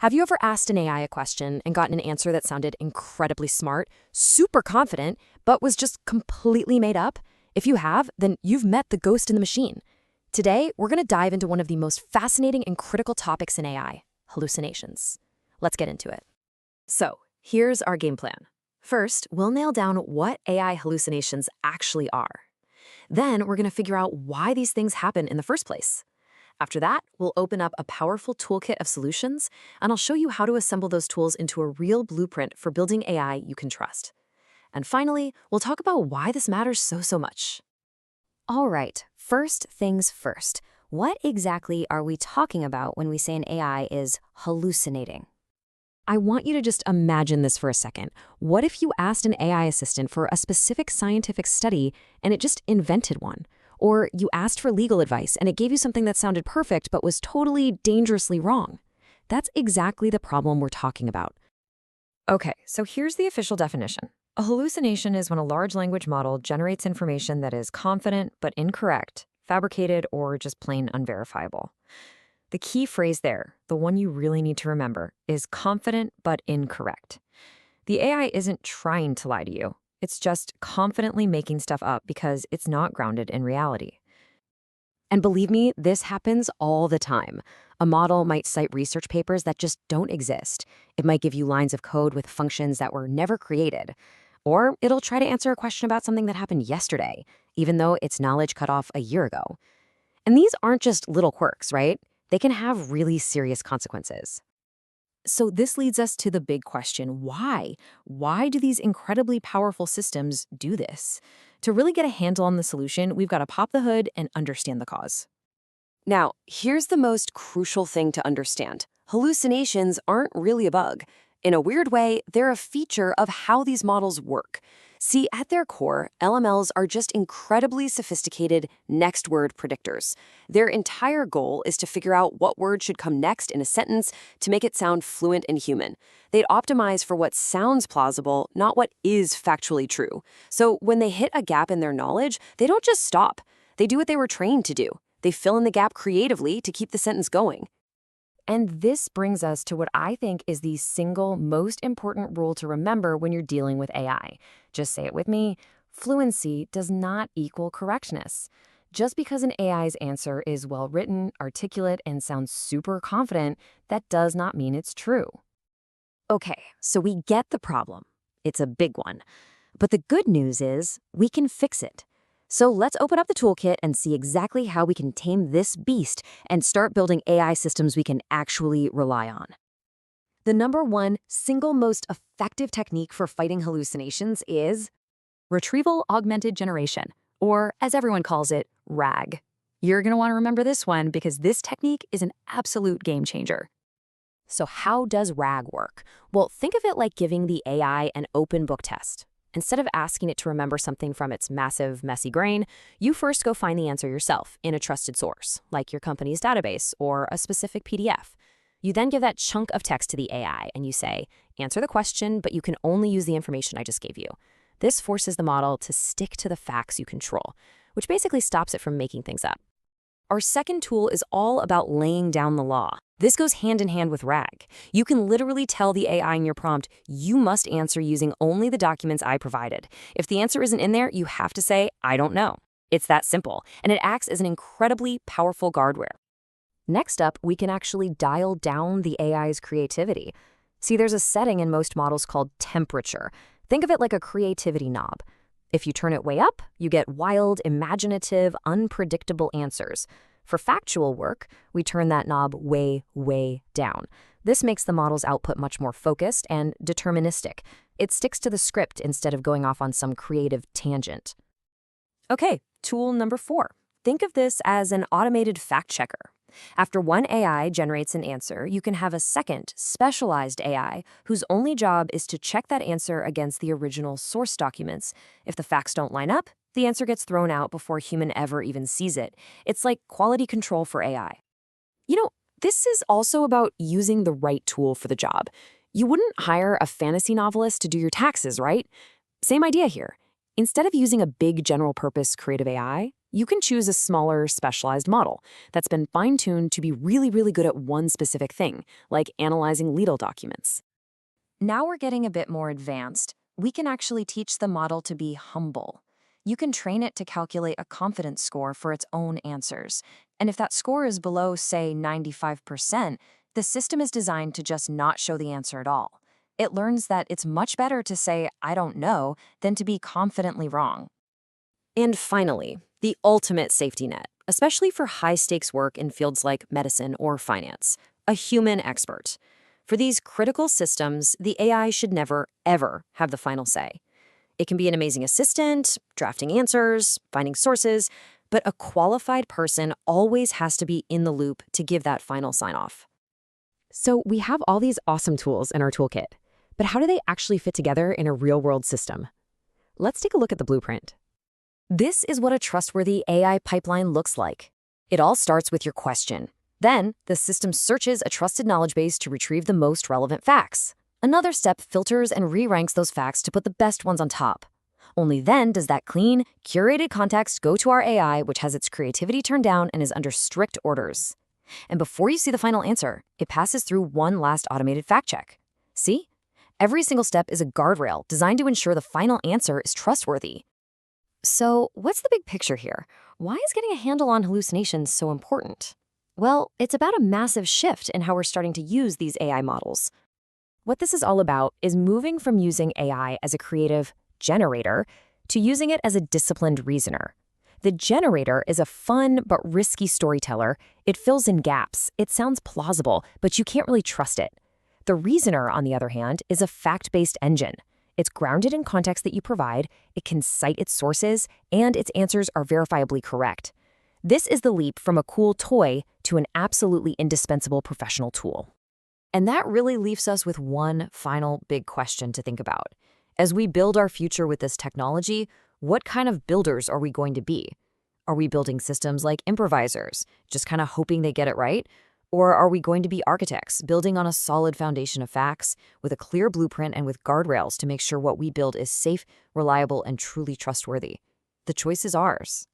Have you ever asked an AI a question and gotten an answer that sounded incredibly smart, super confident, but was just completely made up? If you have, then you've met the ghost in the machine. Today, we're going to dive into one of the most fascinating and critical topics in AI, hallucinations. Let's get into it. So, here's our game plan. First, we'll nail down what AI hallucinations actually are. Then, we're going to figure out why these things happen in the first place. After that, we'll open up a powerful toolkit of solutions, and I'll show you how to assemble those tools into a real blueprint for building AI you can trust. And finally, we'll talk about why this matters so much. All right, first things first. What exactly are we talking about when we say an AI is hallucinating? I want you to just imagine this for a second. What if you asked an AI assistant for a specific scientific study and it just invented one? Or you asked for legal advice and it gave you something that sounded perfect but was totally dangerously wrong? That's exactly the problem we're talking about. Okay, so here's the official definition. A hallucination is when a large language model generates information that is confident but incorrect, fabricated, or just plain unverifiable. The key phrase there, the one you really need to remember, is confident but incorrect. The AI isn't trying to lie to you. It's just confidently making stuff up because it's not grounded in reality. And believe me, this happens all the time. A model might cite research papers that just don't exist. It might give you lines of code with functions that were never created. Or it'll try to answer a question about something that happened yesterday, even though its knowledge cut off a year ago. And these aren't just little quirks, right? They can have really serious consequences. So this leads us to the big question, why? Why do these incredibly powerful systems do this? To really get a handle on the solution, we've got to pop the hood and understand the cause. Now, here's the most crucial thing to understand. Hallucinations aren't really a bug. In a weird way, they're a feature of how these models work. See, at their core, LMLs are just incredibly sophisticated next word predictors. Their entire goal is to figure out what word should come next in a sentence to make it sound fluent and human. They'd optimize for what sounds plausible, not what is factually true. So when they hit a gap in their knowledge, they don't just stop. They do what they were trained to do. They fill in the gap creatively to keep the sentence going. And this brings us to what I think is the single most important rule to remember when you're dealing with AI. Just say it with me. Fluency does not equal correctness. Just because an AI's answer is well-written, articulate, and sounds super confident, that does not mean it's true. Okay, so we get the problem. It's a big one. But the good news is we can fix it. So let's open up the toolkit and see exactly how we can tame this beast and start building AI systems we can actually rely on. The number one single most effective technique for fighting hallucinations is retrieval augmented generation, or as everyone calls it, RAG. You're going to want to remember this one because this technique is an absolute game changer. So how does RAG work? Well, think of it like giving the AI an open book test. Instead of asking it to remember something from its massive, messy brain, you first go find the answer yourself in a trusted source, like your company's database or a specific PDF. You then give that chunk of text to the AI and you say, answer the question, but you can only use the information I just gave you. This forces the model to stick to the facts you control, which basically stops it from making things up. Our second tool is all about laying down the law. This goes hand in hand with RAG. You can literally tell the AI in your prompt, you must answer using only the documents I provided. If the answer isn't in there, you have to say, I don't know. It's that simple, and it acts as an incredibly powerful guardrail. Next up, we can actually dial down the AI's creativity. See, there's a setting in most models called temperature. Think of it like a creativity knob. If you turn it way up, you get wild, imaginative, unpredictable answers. For factual work, we turn that knob way down. This makes the model's output much more focused and deterministic. It sticks to the script instead of going off on some creative tangent. Okay, tool number 4. Think of this as an automated fact checker. After one AI generates an answer, you can have a second, specialized AI whose only job is to check that answer against the original source documents. If the facts don't line up, the answer gets thrown out before a human ever even sees it. It's like quality control for AI. You know, this is also about using the right tool for the job. You wouldn't hire a fantasy novelist to do your taxes, right? Same idea here. Instead of using a big general-purpose creative AI, You can choose a smaller, specialized model that's been fine-tuned to be really, really good at one specific thing, like analyzing legal documents. Now we're getting a bit more advanced. We can actually teach the model to be humble. You can train it to calculate a confidence score for its own answers. And if that score is below, say, 95%, the system is designed to just not show the answer at all. It learns that it's much better to say, I don't know, than to be confidently wrong. And finally, the ultimate safety net, especially for high-stakes work in fields like medicine or finance, a human expert. For these critical systems, the AI should never, ever have the final say. It can be an amazing assistant, drafting answers, finding sources, but a qualified person always has to be in the loop to give that final sign-off. So we have all these awesome tools in our toolkit, but how do they actually fit together in a real-world system? Let's take a look at the blueprint. This is what a trustworthy AI pipeline looks like. It all starts with your question. Then, the system searches a trusted knowledge base to retrieve the most relevant facts. Another step filters and re-ranks those facts to put the best ones on top. Only then does that clean, curated context go to our AI, which has its creativity turned down and is under strict orders. And before you see the final answer, it passes through one last automated fact check. See? Every single step is a guardrail designed to ensure the final answer is trustworthy. So, what's the big picture here? Why is getting a handle on hallucinations so important? Well, it's about a massive shift in how we're starting to use these AI models. What this is all about is moving from using AI as a creative generator to using it as a disciplined reasoner. The generator is a fun but risky storyteller. It fills in gaps. It sounds plausible, but you can't really trust it. The reasoner, on the other hand, is a fact-based engine. It's grounded in context that you provide, it can cite its sources, and its answers are verifiably correct. This is the leap from a cool toy to an absolutely indispensable professional tool. And that really leaves us with one final big question to think about. As we build our future with this technology, what kind of builders are we going to be? Are we building systems like improvisers, just kind of hoping they get it right? Or are we going to be architects, building on a solid foundation of facts, with a clear blueprint and with guardrails to make sure what we build is safe, reliable, and truly trustworthy? The choice is ours.